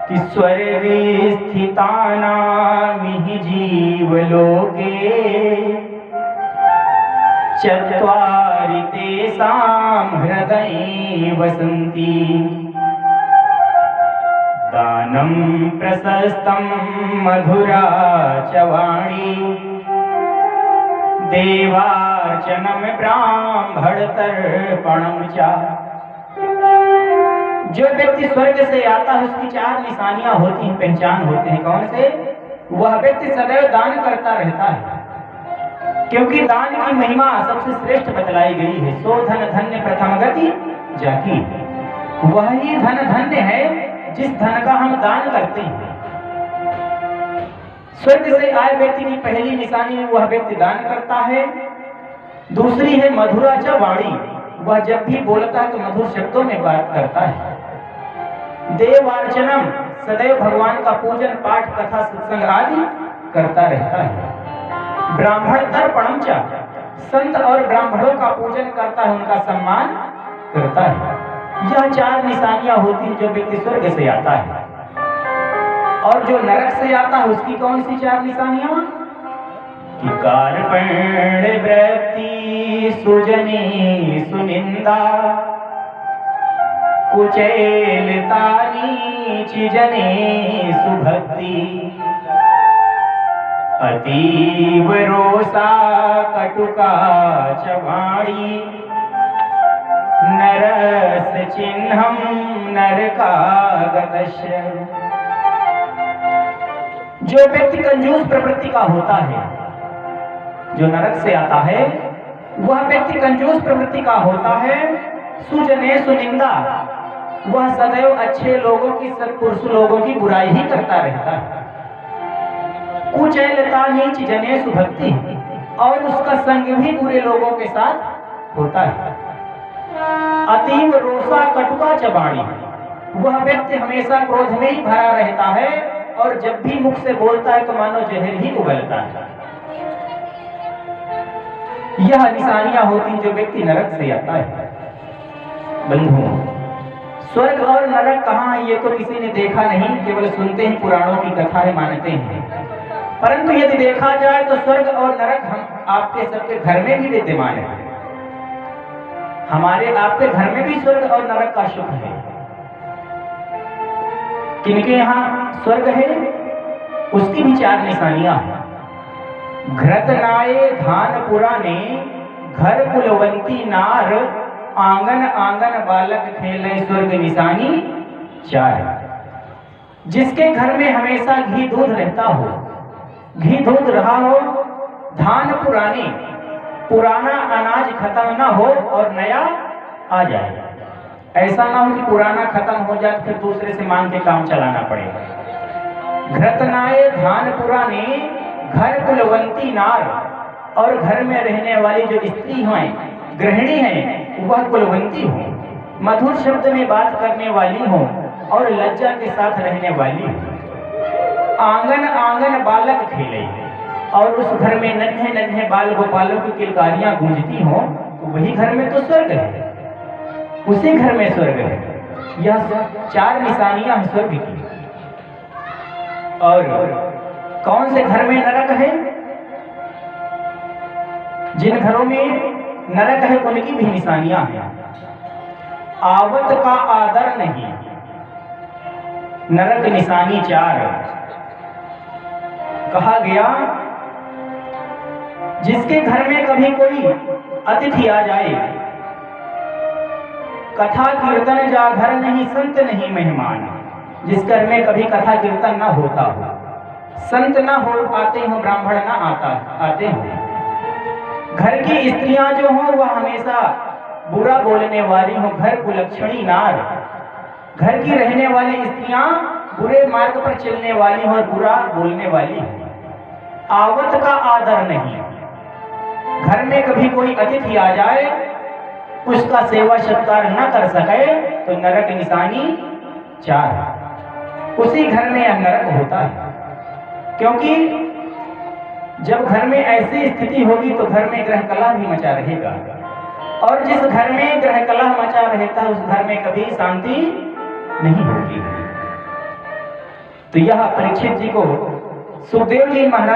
कि स्वर्गे स्थितानामिहि जीवलोके चत्वारि तेषां हृदये वसन्ति। दानं प्रशस्तं मधुरा च वाणी देवार्चनं ब्राह्मणतर्पणं च। जो व्यक्ति स्वर्ग से आता है उसकी चार निशानियां होती हैं, पहचान होते हैं। कौन से? वह व्यक्ति सदैव दान करता रहता है, क्योंकि दान की महिमा सबसे श्रेष्ठ बतलाई गई है। सो धन धन्य प्रथम गति जाकी। वही धन धन्य है जिस धन का हम दान करते हैं। स्वर्ग से आए व्यक्ति की पहली निशानी वह व्यक्ति दान करता है। दूसरी है मधुरा च वाणी, वह जब भी बोलता है तो मधुर शब्दों में बात करता है। देवार्चनम, सदैव भगवान का पूजन पाठ कथा सत्संग आदि करता रहता है। ब्राह्मण तर्पणम च, संत और ब्राह्मणों का पूजन करता है, उनका सम्मान करता है। यह चार निशानियां होती हैं जो व्यक्ति स्वर्ग से आता है। और जो नरक से आता है उसकी कौन सी चार निशानियां? कि कार्पण्य वृत्ति सुजनी सुनिंदा कुचेलता नीच जने सुभक्ति अतीव रोषा कटुका च वाणी नरस चिन्हं नरकागतस्य। जो व्यक्ति कंजूस प्रवृत्ति का होता है, जो नरक से आता है, वह व्यक्ति कंजूस प्रवृत्ति का होता है। सुजने सुनिंदा, वह सदैव अच्छे लोगों की, सत्पुरुष लोगों की बुराई ही करता रहता है। कुचैलता नीच जने सुभक्ति, और उसका संग भी बुरे लोगों के साथ होता है। अतीव रोषा कटुका च वाणी, वह व्यक्ति हमेशा क्रोध में ही भरा रहता है, और जब भी मुख से बोलता है तो मानो जहर ही उगलता है। यह निशानियां होती जो व्यक्ति नरक से आता है। बंधुओं, स्वर्ग और नरक कहाँ है ये तो किसी ने देखा नहीं, केवल सुनते हैं, पुराणों की कथा है, मानते हैं। परंतु यदि देखा जाए तो स्वर्ग और नरक हम आपके सबके घर में भी विद्यमान है। हमारे आपके घर में भी स्वर्ग और नरक का सुख है। किनके यहाँ स्वर्ग है उसकी भी चार निशानियां हैं। घृतनाये धान पुराने घर कुलवंती नार आंगन आंगन बालक खेले स्वर्ग निशानी चार। जिसके घर में हमेशा घी दूध रहता हो, घी दूध रहा हो, धान पुराने, पुराना अनाज खत्म ना हो और नया आ जाए। ऐसा ना हो कि पुराना खत्म हो जाए फिर दूसरे से मांग के काम चलाना पड़ेगा। घृतनाये धान पुराने घर कुलवंती नार, और घर में रहने वाली जो स्त्री हैं, गृहिणी हैं, वह कुलवंती हो, मधुर शब्द में बात करने वाली हो और लज्जा के साथ रहने वाली हो। आंगन आंगन बालक खेले, और उस घर में नन्हे नन्हे बाल गोपालों की किलकारियां गूंजती हो, तो वही घर में तो स्वर्ग है, उसी घर में स्वर्ग है। यह चार निशानियां हैं स्वर्ग की। और कौन से घर में नरक है? जिन घरों में नरक है उनकी भी निशानियां हैं। आवत का आदर नहीं, नरक निशानी चार। कहा गया जिसके घर में कभी कोई अतिथि आ जाए, कथा कीर्तन जागर नहीं, संत नहीं मेहमान। जिस घर में कभी कथा कीर्तन ना होता हो, संत ना हो आते हो, ब्राह्मण ना आते हो, घर की स्त्रियां जो हो वह हमेशा बुरा बोलने वाली हो, घर कुलक्षणी नार, घर की रहने वाली स्त्रियां बुरे मार्ग पर चलने वाली हो और बुरा बोलने वाली हो। आवत का आदर नहीं, घर में कभी कोई अतिथि आ जाए उसका सेवा सत्कार न कर सके तो नरक निशानी चार। उसी घर में यह नरक होता है, क्योंकि जब घर में ऐसी स्थिति होगी तो घर में ग्रह कलह भी मचा रहेगा, और जिस घर में ग्रह कलह मचा रहता है उस घर में कभी शांति नहीं होगी। तो यह परीक्षित जी को सुखदेव जी महाराज